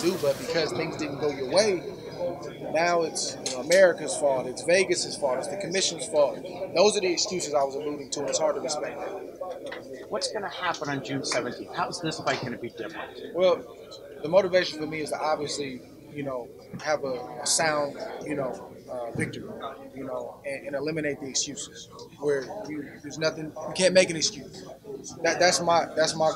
do, but because things didn't go your way, now it's America's fault, it's Vegas's fault, it's the commission's fault. Those are the excuses I was alluding to, and it's hard to respect that. What's going to happen on June 17th? How's this fight going to be different? Well, the motivation for me is to obviously, have a sound, victory, and eliminate the excuses where there's nothing, you can't make an excuse. That's my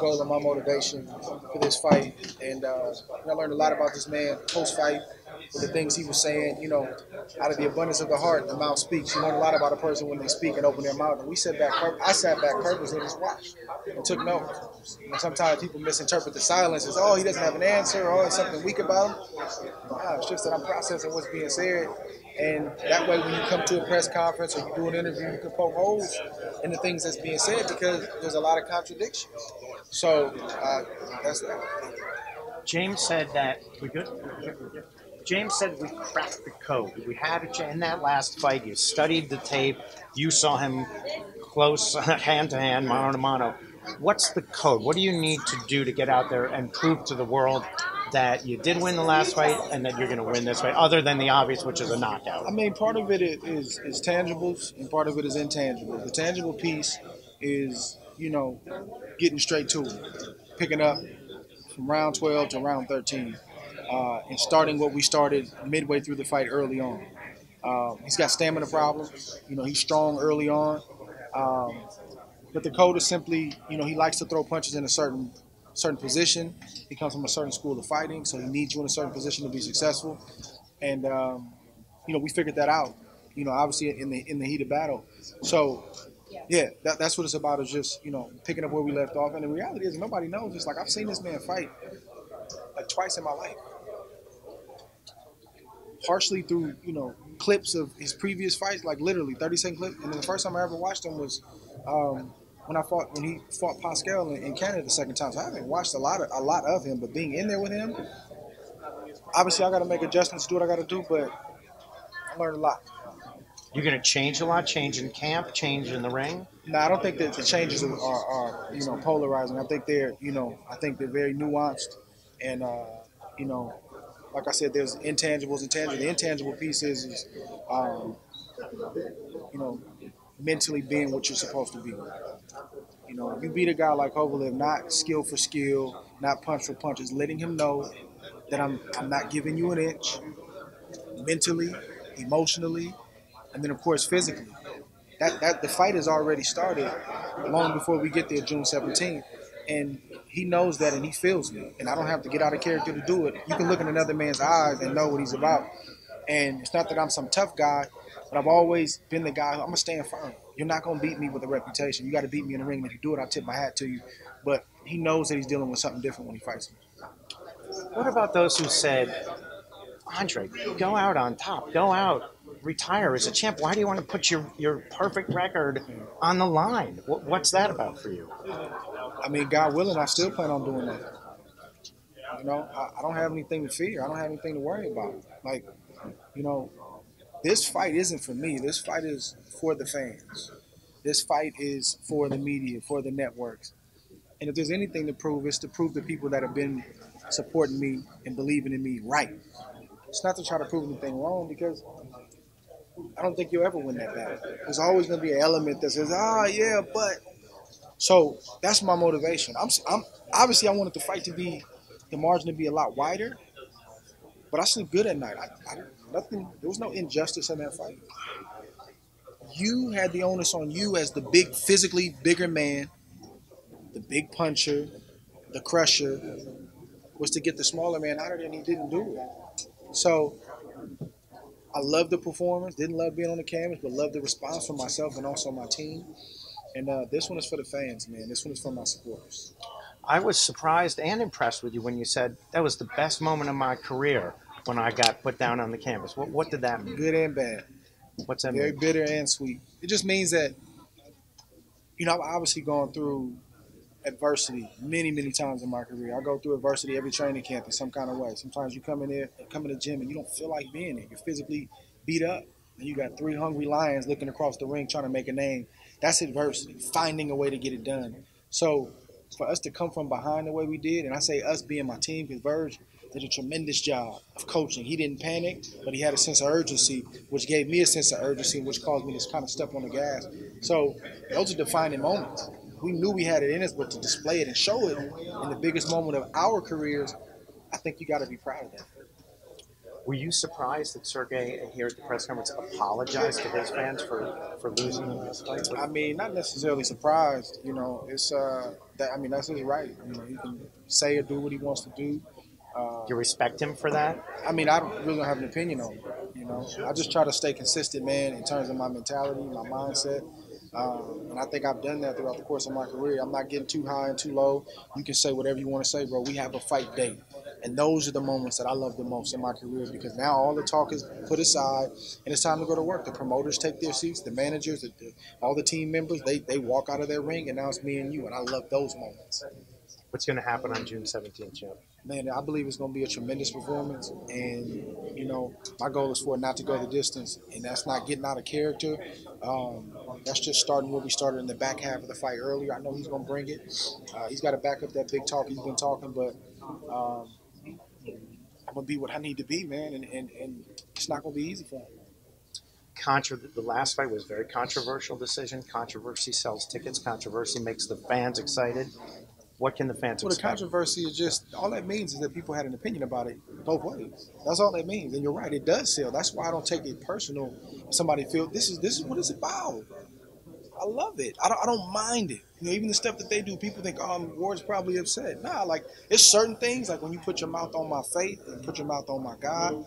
goal and my motivation for this fight. And I learned a lot about this man post fight. The things he was saying, out of the abundance of the heart, the mouth speaks. You learn a lot about a person when they speak and open their mouth. And I sat back purposely and just watched and took notes. And sometimes people misinterpret the silence as, oh, he doesn't have an answer, or it's something weak about him. Nah, it's just that I'm processing what's being said. And that way, when you come to a press conference or you do an interview, you can poke holes in the things that's being said because there's a lot of contradictions. So that's that. James said that we good. James said we cracked the code. We had it in that last fight. You studied the tape. You saw him close, hand to hand, mano to mano. What's the code? What do you need to do to get out there and prove to the world that you did win the last fight and that you're going to win this fight, other than the obvious, which is a knockout? I mean, part of it is tangibles and part of it is intangibles. The tangible piece is, getting straight to it, picking up from round 12 to round 13. And starting what we started midway through the fight early on. He's got stamina problems. He's strong early on. But the code is simply, he likes to throw punches in a certain position. He comes from a certain school of fighting, so he needs you in a certain position to be successful. And, we figured that out, obviously in the heat of battle. So, yeah, that's what it's about, is just, picking up where we left off. And the reality is nobody knows. It's like I've seen this man fight like twice in my life. Partially through, clips of his previous fights, like literally 30-second clip. And then the first time I ever watched him was when he fought Pascal in Canada the second time. So I haven't watched a lot of him, but being in there with him, obviously I got to make adjustments, do what I got to do, but I learned a lot. You're going to change a lot, change in camp, change in the ring? No, I don't think that the changes are polarizing. I think they're very nuanced, and like I said, there's intangibles and tangibles. The intangible piece is mentally being what you're supposed to be. You beat a guy like Kovalev, not skill for skill, not punch for punch, is letting him know that I'm not giving you an inch, mentally, emotionally, and then of course physically. That the fight has already started long before we get there June 17th. And he knows that and he feels me. And I don't have to get out of character to do it. You can look in another man's eyes and know what he's about. And it's not that I'm some tough guy, but I've always been the guy, I'm going to stand firm. You're not going to beat me with a reputation. You got to beat me in the ring. And if you do it, I'll tip my hat to you. But he knows that he's dealing with something different when he fights me. What about those who said, Andre, go out on top, go out, retire as a champ? Why do you want to put your perfect record on the line? What's that about for you? I mean, God willing, I still plan on doing that. I don't have anything to fear. I don't have anything to worry about. Like, this fight isn't for me. This fight is for the fans. This fight is for the media, for the networks. And if there's anything to prove, it's to prove the people that have been supporting me and believing in me right. It's not to try to prove anything wrong, because I don't think you'll ever win that battle. There's always going to be an element that says, yeah, but. So that's my motivation. I'm obviously I wanted the fight to be, the margin to be a lot wider, but I sleep good at night. There was no injustice in that fight. You had the onus on you as the physically bigger man, the big puncher, the crusher, was to get the smaller man out of there, and he didn't do it. So I love the performance, didn't love being on the canvas, but loved the response from myself and also my team. And this one is for the fans, man. This one is for my supporters. I was surprised and impressed with you when you said that was the best moment of my career when I got put down on the canvas. What did that mean? Good and bad. What's that Very mean? bitter and sweet. It just means that, I've obviously gone through adversity many, many times in my career. I go through adversity every training camp in some kind of way. Sometimes you come in the gym and you don't feel like being there. You're physically beat up. And you got 3 hungry lions looking across the ring trying to make a name. That's adversity, finding a way to get it done. So for us to come from behind the way we did, and I say us being my team, because Verge, did a tremendous job of coaching. He didn't panic, but he had a sense of urgency, which gave me a sense of urgency, which caused me to kind of step on the gas. So those are defining moments. We knew we had it in us, but to display it and show it in the biggest moment of our careers, I think you got to be proud of that. Were you surprised that Sergey here at the press conference apologized to his fans for losing in this fight? I mean, not necessarily surprised. You know, it's that. I mean, that's his right. You know, he can say or do what he wants to do. Do you respect him for that? I mean, I really don't have an opinion on it. You know, I just try to stay consistent, man, in terms of my mentality, my mindset. And I think I've done that throughout the course of my career. I'm not getting too high and too low. You can say whatever you want to say, bro. We have a fight day. And those are the moments that I love the most in my career because now all the talk is put aside and it's time to go to work. The promoters take their seats, the managers, all the team members, they walk out of their ring and now it's me and you. And I love those moments. What's going to happen on June 17th, Joe? Man, I believe it's going to be a tremendous performance. And, you know, my goal is for it not to go the distance. And that's not getting out of character. That's just starting where we started in the back half of the fight earlier. I know he's going to bring it. He's got to back up that big talk he's been talking. But I'm going to be what I need to be, man. And it's not going to be easy for him. The last fight was a very controversial decision. Controversy sells tickets. Controversy makes the fans excited. What can the fans expect? Well, the controversy is just, all that means is that people had an opinion about it both ways. That's all that means. And you're right, it does sell. That's why I don't take it personal. If somebody feels this is what it's about. I love it. I don't mind it. You know, even the stuff that they do, people think, oh, Ward's probably upset. Nah, like, it's certain things, like when you put your mouth on my faith and put your mouth on my God,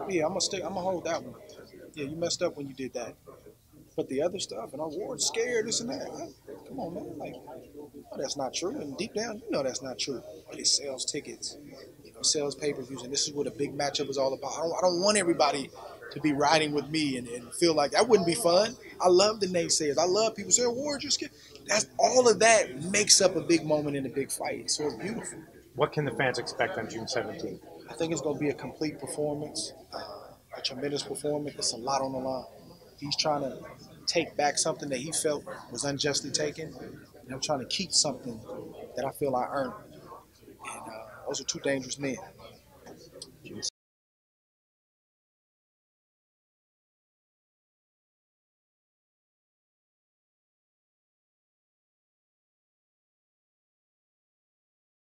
yeah, I'm gonna hold that one. Yeah, you messed up when you did that. But the other stuff, and Ward's scared, this and that. Come on, man. Like, no, that's not true. And deep down, you know that's not true. But it sells tickets, you know, sells pay-per-views, and this is what a big matchup is all about. I don't want everybody to be riding with me and feel like that wouldn't be fun. I love the naysayers. I love people saying, Ward, you're scared. That's all of that makes up a big moment in a big fight. So it's beautiful. What can the fans expect on June 17th? I think it's going to be a complete performance, a tremendous performance. It's a lot on the line. He's trying to take back something that he felt was unjustly taken, and I'm trying to keep something that I feel I earned. And those are two dangerous men.